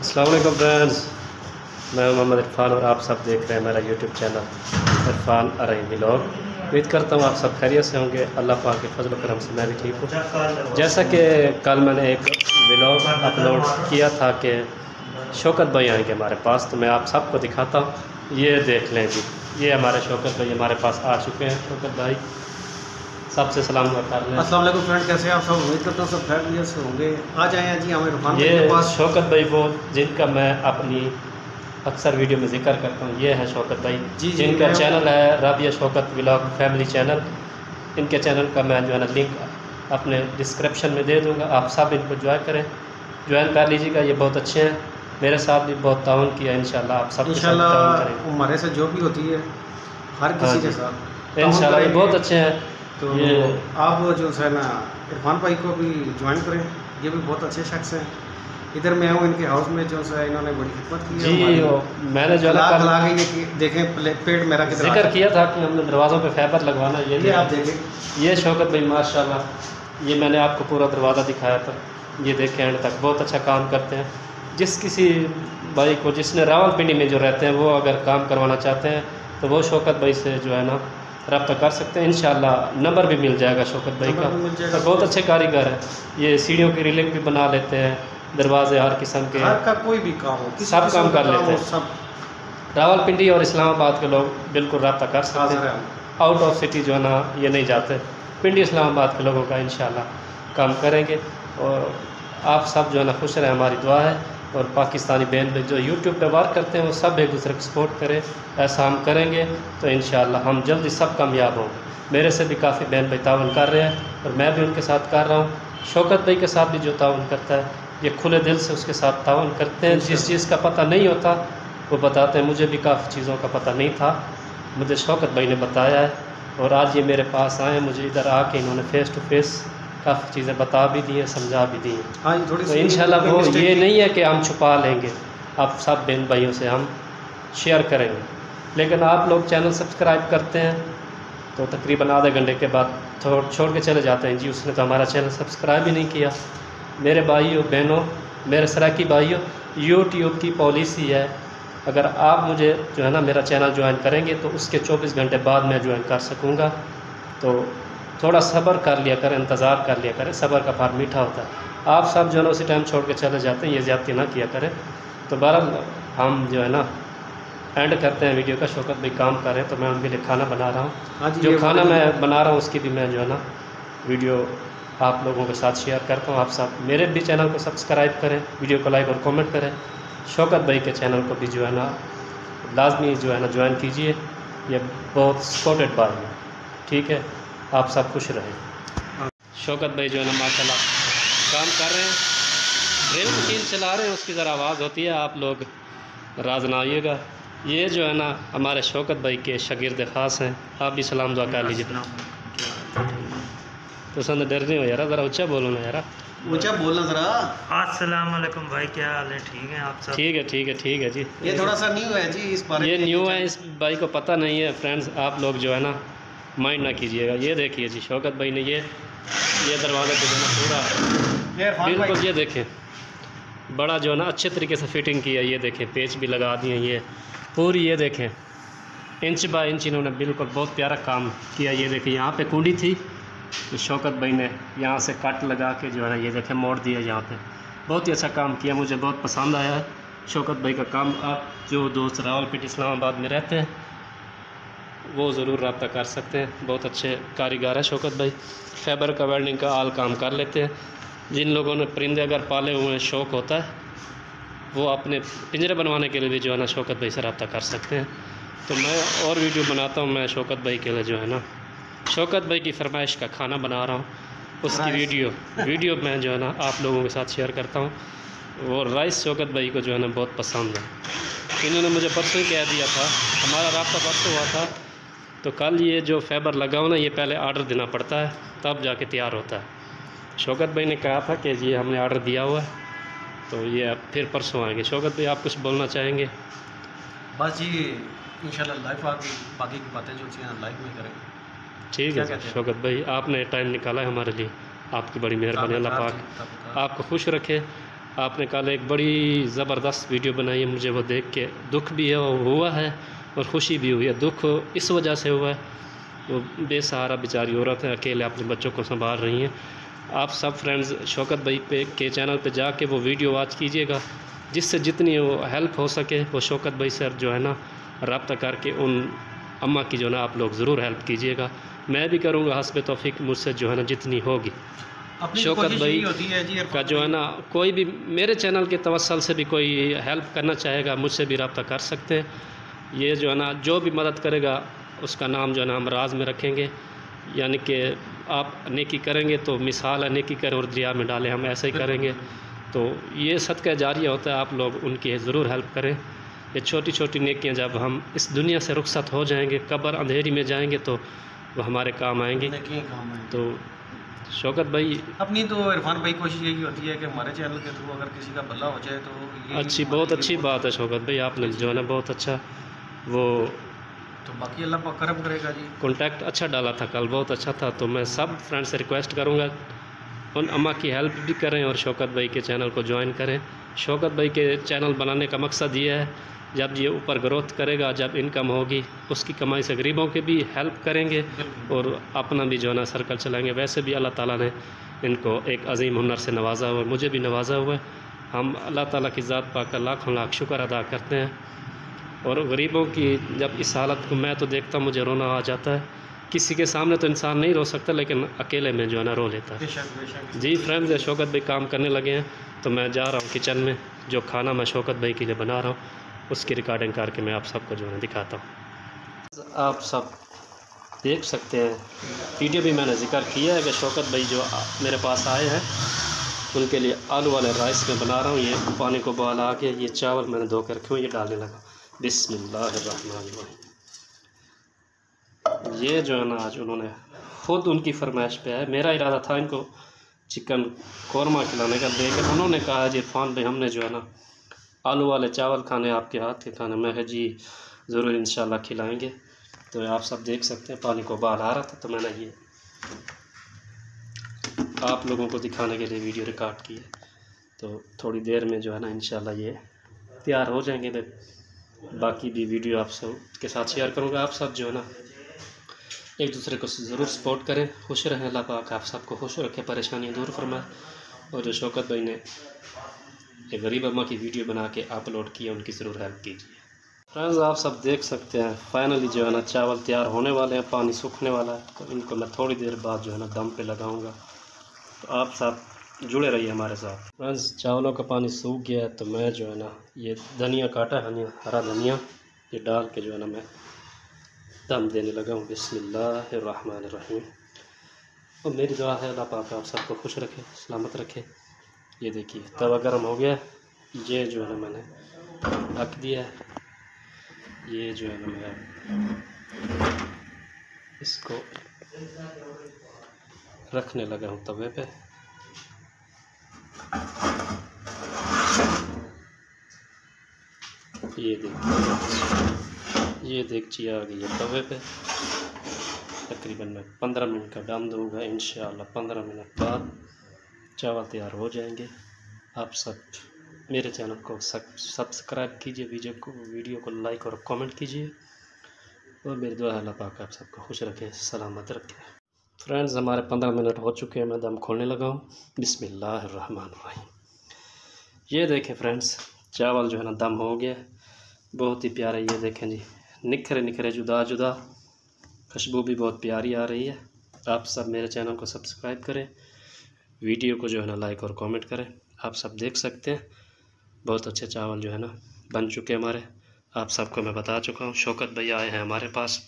अस्सलाम वालेकुम फ्रेंड्स, मैं मोहम्मद इरफान और आप सब देख रहे हैं मेरा यूट्यूब चैनल इरफान अरई व्लॉग। उम्मीद करता हूँ आप सब खैरियत से होंगे। अल्लाह पाक के फजल करम से मैं भी ठीक हूँ। जैसा कि कल मैंने एक व्लॉग अपलोड किया था कि शौकत भाई आएंगे हमारे पास, तो मैं आप सबको दिखाता हूँ। ये देख लें जी, ये हमारे शौकत भाई हमारे पास आ चुके हैं। शौकत भाई सबसे सलाम कर लें। अस्सलाम वालेकुम फ्रेंड, कैसे हैं आप सब? उम्मीद करता हूँ सब खैरियत से होंगे। आज आए हैं जी हमें इरफान ये के पास। शौकत भाई वो जिनका मैं अपनी अक्सर वीडियो में जिक्र करता हूँ, ये है शौकत भाई जी, जिनका चैनल है Rabia Shaukat vlog family channel. इनके चैनल का मैं जो है ना लिंक अपने डिस्क्रिप्शन में दे दूँगा, आप सब इनको ज्वाइन कर लीजिएगा। ये बहुत अच्छे हैं, मेरे साथ भी बहुत ताउन किया। इंशाल्लाह आप सब इंशाल्लाह हमारे से जो भी होती है हर किसी के साथ इंशाल्लाह ये बहुत अच्छे हैं। तो ये आप जो है ना इरफान भाई को भी ज्वाइन करें, ये भी बहुत अच्छे शख्स हैं। इधर मैं हूँ इनके हाउस में, जो है इन्होंने बड़ी खिदमत की है जी। मैंने जो है देखें पेट मेरा कितना जिक्र किया था कि हमने दरवाज़ों पे फाइबर लगवाना। ये आप देखें, ये शौकत भाई माशाल्लाह, ये मैंने आपको पूरा दरवाज़ा दिखाया था। ये देखें एंड तक, बहुत अच्छा काम करते हैं। जिस किसी भाई को जिसने रावलपिंडी में जो रहते हैं वो अगर काम करवाना चाहते हैं तो वो शौकत भाई से जो है ना रब्ता कर सकते हैं। इंशाल्लाह नंबर भी मिल जाएगा शौकत भाई का। और बहुत अच्छे कारीगर है। ये सीढ़ियों की रिलिंग भी बना लेते हैं, दरवाजे हर किस्म के, हर का कोई भी काम हो, सब काम कर लेते हैं। सब रावलपिंडी और इस्लामाबाद के लोग बिल्कुल रब्ता कर सकते हैं। आउट ऑफ सिटी जो है ना ये नहीं जाते। पिंडी इस्लामाबाद के लोगों का इंशाल्लाह काम करेंगे। और आप सब जो है ना खुश रहें, हमारी दुआ है। और पाकिस्तानी बहन भाई जो यूट्यूब पे वर्क करते हैं वो सब एक दूसरे को सपोर्ट करें। ऐसा हम करेंगे तो इंशाल्लाह हम जल्दी सब कामयाब होंगे। मेरे से भी काफ़ी बहन भाई ताउन कर रहे हैं और मैं भी उनके साथ कर रहा हूँ। शौकत भाई के साथ भी जो ताउन करता है ये खुले दिल से उसके साथ ताउन करते हैं। जिस चीज़ का पता नहीं होता वो बताते हैं। मुझे भी काफ़ी चीज़ों का पता नहीं था, मुझे शौकत भाई ने बताया है। और आज ये मेरे पास आए, मुझे इधर आके इन्होंने फ़ेस टू फेस काफ़ी चीज़ें बता भी दी हैं, समझा भी दी हैं। हाँ, थोड़ी तो इंशाल्लाह वो ये नहीं है कि हम छुपा लेंगे, आप सब बहन भाइयों से हम शेयर करेंगे। लेकिन आप लोग चैनल सब्सक्राइब करते हैं तो तकरीबन आधे घंटे के बाद छोड़ के चले जाते हैं। जी उसने तो हमारा चैनल सब्सक्राइब ही नहीं किया। मेरे भाइयों बहनों, मेरे सराकी भाइयों, यूट्यूब की पॉलिसी है अगर आप मुझे जो है ना मेरा चैनल ज्वाइन करेंगे तो उसके 24 घंटे बाद मैं ज्वाइन कर सकूँगा। तो थोड़ा सब्र कर लिया करें, इंतज़ार कर लिया करें, सब्र का फल मीठा होता है। आप सब जो है ना उसी टाइम छोड़ के चले जाते हैं, ये ज़्यादती ना किया करें। तो बहरहाल हम जो है ना एंड करते हैं वीडियो का। शौकत भाई काम कर रहे हैं तो मैं उनके लिए खाना बना रहा हूँ। जो खाना मैं बना रहा हूँ उसकी भी मैं जो है ना वीडियो आप लोगों के साथ शेयर करता हूँ। आप सब मेरे भी चैनल को सब्सक्राइब करें, वीडियो को लाइक और कमेंट करें। शौकत भाई के चैनल को भी जो है ना लाजमी जो है ना ज्वाइन कीजिए। ये बहुत सपोर्टेड भाई है, ठीक है। आप सब खुश रहें। शौकत भाई जो है ना माशाल्लाह काम कर रहे हैं, ड्रिल मशीन चला रहे हैं, उसकी ज़रा आवाज़ होती है, आप लोग राज ना आइएगा। ये जो है ना हमारे शौकत भाई के शागिर्द ख़ास हैं। आप भी सलाम दुआ कर लीजिए। तो संद डर नहीं हो यार, ज़रा ऊँचा बोलो ना यार, ऊंचा बोलना ज़रा। अस्सलाम वालेकुम भाई, क्या हाल है? ठीक है आप सब? ठीक है ठीक है ठीक है जी। ये थोड़ा सा न्यू है जी, इस बारे ये न्यू है, इस भाई को पता नहीं है। फ्रेंड्स आप लोग जो है ना माइंड ना कीजिएगा। ये देखिए जी शौकत भाई ने ये दरवाज़ा को जो है ना पूरा बिल्कुल ये देखें बड़ा जो है ना अच्छे तरीके से फिटिंग की है। ये देखें पेच भी लगा दिए, ये पूरी ये देखें इंच बाय इंच इन्होंने बिल्कुल बहुत प्यारा काम किया। ये देखें यहाँ पे कुंडी थी तो शौकत भाई ने यहाँ से कट लगा के जो है ना ये देखें मोड़ दिया यहाँ पे। बहुत ही अच्छा काम किया, मुझे बहुत पसंद आया है शौकत भाई का काम। आप जो दोस्त रावलपिंडी इस्लामाबाद में रहते हैं वो ज़रूर रब्ता कर सकते हैं। बहुत अच्छे कारीगर है शौकत भाई, फाइबर का वेल्डिंग का आल काम कर लेते हैं। जिन लोगों ने परिंदे अगर पाले हुए हैं, शौक़ होता है, वो अपने पिंजरे बनवाने के लिए भी जो है ना शौकत भाई से रब्ता कर सकते हैं। तो मैं और वीडियो बनाता हूँ मैं शौकत भाई के लिए जो है ना शौकत भाई की फरमाइश का खाना बना रहा हूँ, उसकी वीडियो मैं जो है ना आप लोगों के साथ शेयर करता हूँ। और राइस शौकत भाई को जो है ना बहुत पसंद है। इन्होंने मुझे परसों कह दिया था, हमारा रब्ता परसों हुआ था, तो कल ये जो फाइबर लगाओ ना ये पहले आर्डर देना पड़ता है तब जाके तैयार होता है। शौकत भाई ने कहा था कि ये हमने आर्डर दिया हुआ है, तो ये अब फिर परसों आएंगे। शौकत भाई आप कुछ बोलना चाहेंगे? बस जी इंशाल्लाह लाइव आगे बाकी की बातें जो चीज़ें लाइव में करेंगे। ठीक है शौकत भाई, आपने टाइम निकाला है हमारे लिए, आपकी बड़ी मेहरबानी। अल्लाह पाक आपको खुश रखे आपने कल एक बड़ी ज़बरदस्त वीडियो बनाई है, मुझे वो देख के दुख भी है हुआ है और ख़ुशी भी हुई है। दुख इस वजह से हुआ है, वो बेसहारा बेचारी औरत है, अकेले अपने बच्चों को संभाल रही हैं। आप सब फ्रेंड्स शौकत भाई के चैनल पे जाके वो वीडियो वॉच कीजिएगा, जिससे जितनी वो हेल्प हो सके वो शौकत भाई से जो है ना रब्ता करके उन अम्मा की जो है ना आप लोग ज़रूर हेल्प कीजिएगा। मैं भी करूँगा हस्ब तौफीक मुझसे जो है ना जितनी होगी। शौकत भाई का जो है ना कोई भी मेरे चैनल के तवस्सल से भी कोई हेल्प करना चाहेगा मुझसे भी रब्ता कर सकते हैं। ये जो है ना जो भी मदद करेगा उसका नाम जो है ना हम राज में रखेंगे, यानी कि आप नेकी करेंगे तो मिसाल है नेकी करें और दरिया में डालें, हम ऐसे ही करेंगे। तो ये सदका जारिया होता है, आप लोग उनकी ज़रूर हेल्प करें। ये छोटी छोटी नेकियां जब हम इस दुनिया से रुखसत हो जाएंगे, कब्र अंधेरी में जाएंगे तो वो हमारे काम आएंगे। तो शौकत भाई अपनी तो इरफान भाई कोशिश यही होती है कि हमारे चैनल के थ्रू अगर किसी का भला हो जाए तो अच्छी बहुत अच्छी बात है शौकत भाई, आपने जो है ना बहुत अच्छा वो तो बाकी अल्लाह पाक करम करेगा जी। कॉन्टैक्ट अच्छा डाला था कल, बहुत अच्छा था। तो मैं सब फ्रेंड से रिक्वेस्ट करूँगा उन अम्मा की हेल्प भी करें और शौकत भाई के चैनल को ज्वाइन करें। शौकत भाई के चैनल बनाने का मकसद ये है, जब ये ऊपर ग्रोथ करेगा, जब इनकम होगी, उसकी कमाई से गरीबों के भी हेल्प करेंगे और अपना भी जो है ना सर्कल चलाएँगे। वैसे भी अल्लाह ताला ने इनको एक अजीम हुनर से नवाजा हुआ है, मुझे भी नवाजा हुआ है। हम अल्लाह ताला की ज़ात पाक का लाखों लाख शुक्र अदा करते हैं। और गरीबों की जब इस हालत को मैं तो देखता हूँ मुझे रोना आ जाता है। किसी के सामने तो इंसान नहीं रो सकता, लेकिन अकेले में जो है ना रो लेता है। जी फ्रेंड्स, शौकत भाई काम करने लगे हैं तो मैं जा रहा हूँ किचन में। जो खाना मैं शौकत भाई के लिए बना रहा हूँ उसकी रिकॉर्डिंग करके मैं आप सबको जो है दिखाता हूँ। आप सब देख सकते हैं, वीडियो भी मैंने जिक्र किया है कि शौकत भाई जो मेरे पास आए हैं उनके लिए आलू वाले राइस में बना रहा हूँ। ये पानी को बॉयल आ के ये चावल मैंने धो के रखे हुए, ये डालने लगा। बिस्मिल्लाहिर्रहमानिर्रहीम। ये जो है ना आज उन्होंने ख़ुद उनकी फरमाइश पे है, मेरा इरादा था इनको चिकन कौरमा खिलाने का, लेकिन उन्होंने कहा जी इरफान भाई हमने जो है ना आलू वाले चावल खाने, आपके हाथ के खाने। मैं जी ज़रूर इंशाल्लाह खिलाएंगे। तो आप सब देख सकते हैं पानी को उबाल आ रहा था तो मैंने ये आप लोगों को दिखाने के लिए वीडियो रिकॉर्ड की है। तो थोड़ी देर में जो है ना इंशाल्लाह ये तैयार हो जाएंगे। मैं बाकी भी वीडियो आप सब के साथ शेयर करूँगा। आप सब जो है ना एक दूसरे को ज़रूर सपोर्ट करें, खुश रहें। अल्लाह पाक आप सबको खुश रखे, परेशानियाँ दूर फरमाए। और जो शौकत भाई ने एक गरीब अम्मा की वीडियो बना के अपलोड की है उनकी ज़रूर हेल्प कीजिए। फ्रेंड्स आप सब देख सकते हैं फाइनली जो है ना चावल तैयार होने वाले हैं, पानी सूखने वाला है। तो इनको मैं थोड़ी देर बाद जो है ना दम पे लगाऊंगा। तो आप सब जुड़े रहिए हमारे साथ। फ्रेंड्स चावलों का पानी सूख गया है तो मैं जो है ना ये धनिया काटा है, हरा धनिया, ये डाल के जो है ना मैं दम देने लगा हूँ। बिस्मिल्लाहिर्रहमानिर्रहीम। और मेरी दुआ है अल्लाह पाक आप सबको खुश रखे, सलामत रखे। ये देखिए तवा गर्म हो गया, ये जो है ना मैंने ढक दिया है। ये जो है ना मैं इसको रखने लगा हूँ तवे पे। ये देखिए आ गई है तवे पे। तकरीबन मैं 15 मिनट का दम दूँगा, इंशाअल्लाह 15 मिनट बाद चावल तैयार हो जाएंगे। आप सब मेरे चैनल को सब्सक्राइब कीजिए, वीडियो को लाइक और कमेंट कीजिए। और मेरी दुआ है अल्लाह पाक आप सबको खुश रखे, सलामत रखे। फ्रेंड्स हमारे 15 मिनट हो चुके हैं, मैं दम खोलने लगा हूँ। बिस्मिल्लाहिर्रहमानिर्रहीम। ये देखें फ्रेंड्स चावल जो है ना दम हो गया, बहुत ही प्यारा। ये देखें जी निखरे निखरे जुदा जुदा, खुशबू भी बहुत प्यारी आ रही है। आप सब मेरे चैनल को सब्सक्राइब करें, वीडियो को जो है ना लाइक और कमेंट करें। आप सब देख सकते हैं बहुत अच्छे चावल जो है ना बन चुके हमारे। आप सबको मैं बता चुका हूँ। शौकत भैया आए हैं हमारे पास,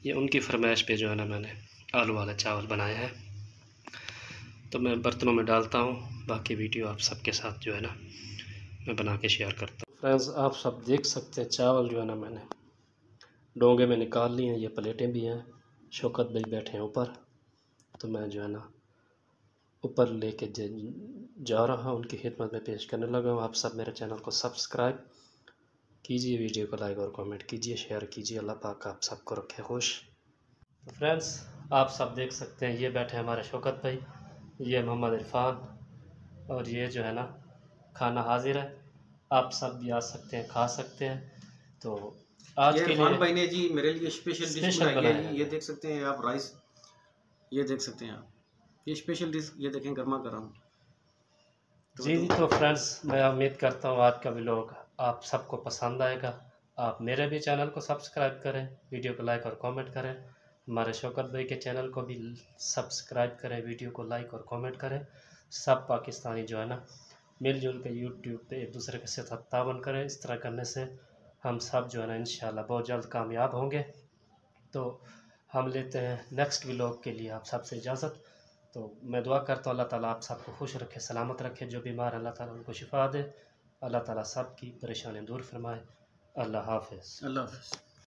ये उनकी फरमाइश पे जो है ना मैंने आलू वाले चावल बनाए हैं। तो मैं बर्तनों में डालता हूँ, बाकी वीडियो आप सबके साथ जो है ना मैं बना के शेयर करता हूँ। फ्रेंड्स आप सब देख सकते हैं चावल जो है ना मैंने डोंगे में निकाल लिए हैं, ये प्लेटें भी हैं। शौकत भाई बैठे हैं ऊपर, तो मैं जो है ना ऊपर लेके जा रहा हूँ, उनकी खिदमत में पेश करने लगा हूँ। आप सब मेरे चैनल को सब्सक्राइब कीजिए, वीडियो को लाइक और कमेंट कीजिए, शेयर कीजिए। अल्लाह पाक आप सबको रखे खुश। तो फ्रेंड्स आप सब देख सकते हैं ये बैठे हमारे शौकत भाई, ये मोहम्मद इरफान, और ये जो है ना खाना हाजिर है, आप सब भी आ सकते हैं, खा सकते हैं। तो आज ये के इरफान लिए भाई ने जी मेरे लिए स्पेशल डिश बनाई बनाया है है। जी। ये देख सकते हैं आप राइस, ये देख सकते हैं आप, ये स्पेशल डिश, ये देखें गर्मा गर्म। जी जी। तो फ्रेंड्स, मैं उम्मीद करता हूँ आज का व्लॉग आप सबको पसंद आएगा। आप मेरे भी चैनल को सब्सक्राइब करें, वीडियो को लाइक और कमेंट करें। हमारे शौकत भाई के चैनल को भी सब्सक्राइब करें, वीडियो को लाइक और कमेंट करें। सब पाकिस्तानी जो है ना, मिलजुल के यूट्यूब पे एक दूसरे के साथ तावन करें। इस तरह करने से हम सब जो है ना इंशाल्लाह बहुत जल्द कामयाब होंगे। तो हम लेते हैं नेक्स्ट व्लॉग के लिए आप सबसे इजाज़त। तो मैं दुआ करता हूँ अल्लाह ताला आप सबको खुश रखे, सलामत रखे। जो बीमार अल्लाह ताला उनको शिफा दे। अल्लाह ताला सब की परेशानियाँ दूर फरमाए। अल्लाह हाफ़िज़। अल्लाह हाफ़िज़।